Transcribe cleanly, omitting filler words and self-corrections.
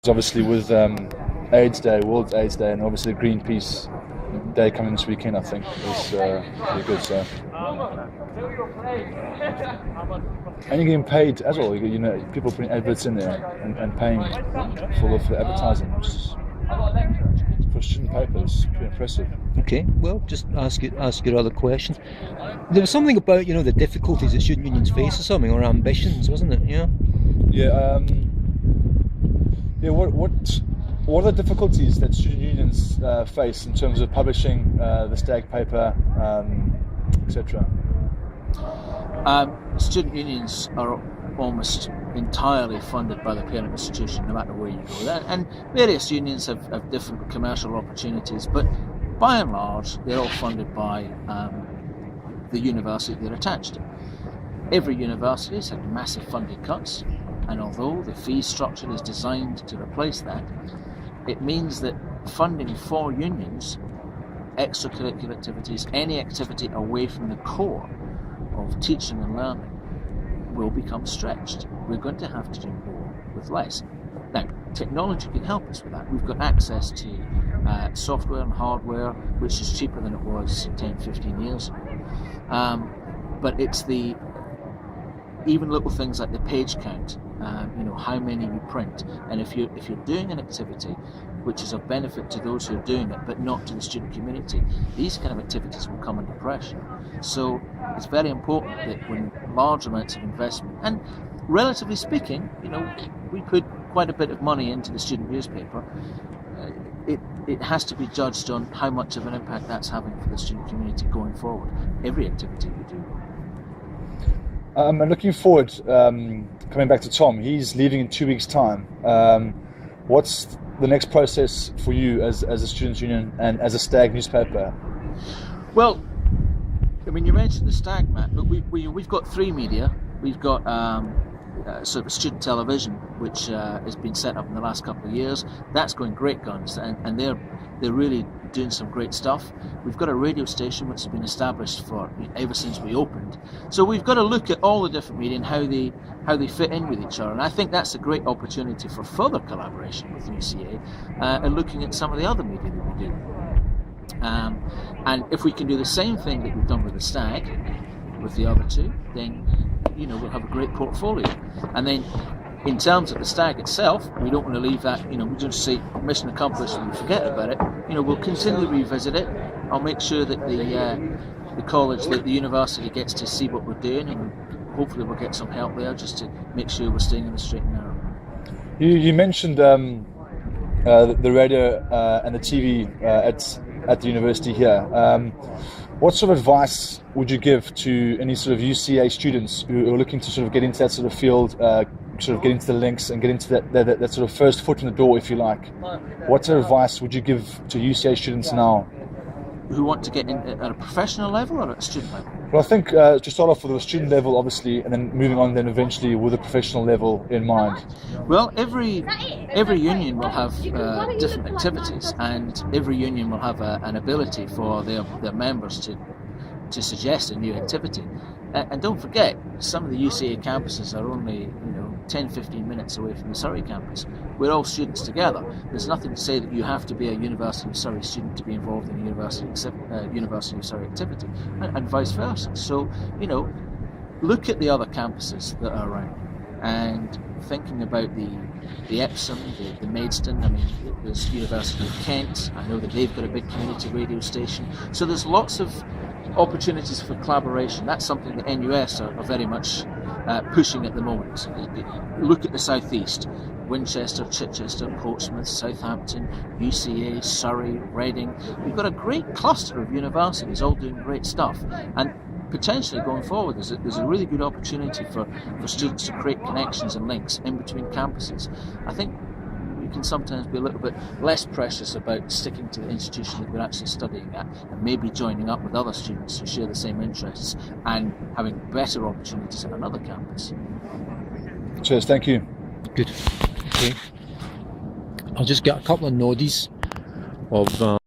Obviously with AIDS Day, World AIDS Day, and obviously the Greenpeace Day coming this weekend, I think is pretty good. So, and you're getting paid as well. You know, people putting adverts in there and paying for the advertising, which is, for student papers, pretty impressive. Okay, well, just ask your other questions. There was something about the difficulties that student unions face or something, or ambitions, wasn't it? Yeah. Yeah. Yeah. What are the difficulties that student unions face in terms of publishing the STAG paper, etc.? Student unions are almost entirely funded by the parent institution, no matter where you go. And various unions have different commercial opportunities, but by and large, they're all funded by the university they're attached to. Every university has had massive funding cuts, and although the fee structure is designed to replace that, it means that funding for unions, extracurricular activities, any activity away from the core of teaching and learning, will become stretched. We're going to have to do more with less. Now, technology can help us with that. We've got access to software and hardware, which is cheaper than it was 10, 15 years ago. But it's even little things like the page count, how many you print, and if you're doing an activity which is of benefit to those who are doing it, but not to the student community, these kind of activities will come under pressure. So it's very important that when large amounts of investment, and relatively speaking, we put quite a bit of money into the student newspaper, it has to be judged on how much of an impact that's having for the student community going forward. Every activity we do. And looking forward, coming back to Tom, he's leaving in 2 weeks' time. What's the next process for you as a students' union and as a STAG newspaper? Well, you mentioned the STAG, Matt, but we've got three media. We've got sort of student television, which has been set up in the last couple of years. That's going great guns, and they're really doing some great stuff. We've got a radio station which has been established ever since we opened. So we've got to look at all the different media and how they fit in with each other. And I think that's a great opportunity for further collaboration with UCA and looking at some of the other media that we do. And if we can do the same thing that we've done with the STAG, with the other two, then we'll have a great portfolio. And then in terms of the STAG itself, we don't want to leave that, we don't say mission accomplished and we forget about it. We'll continually revisit it. I'll make sure that the college, that the university gets to see what we're doing, and hopefully we'll get some help there just to make sure we're staying in the straight and narrow. You mentioned the radio and the TV at the university here. What sort of advice would you give to any sort of UCA students who are looking to sort of get into that sort of field, sort of get into the links and get into that sort of first foot in the door, if you like? What sort of advice would you give to UCA students now? Who want to get in at a professional level or at a student level? Well, I think to start off with a student level, obviously, and then moving on then eventually with a professional level in mind. Well, every union will have different activities, and every union will have an ability for their members to suggest a new activity. And don't forget, some of the UCA campuses are only 10-15 minutes away from the Surrey campus. We're all students together. There's nothing to say that you have to be a University of Surrey student to be involved in a University of Surrey activity, and vice versa. So, look at the other campuses that are around, and thinking about the Epsom, the Maidstone. There's University of Kent. I know that they've got a big community radio station. So there's lots of opportunities for collaboration. That's something that NUS are very much pushing at the moment. Look at the southeast: Winchester, Chichester, Portsmouth, Southampton, UCA, Surrey, Reading. We've got a great cluster of universities all doing great stuff, and potentially going forward there's a really good opportunity for students to create connections and links in between campuses. I think we can sometimes be a little bit less precious about sticking to the institution that we're actually studying at, and maybe joining up with other students who share the same interests and having better opportunities at another campus. Cheers, thank you. Good. Okay. I'll just get a couple of noddies of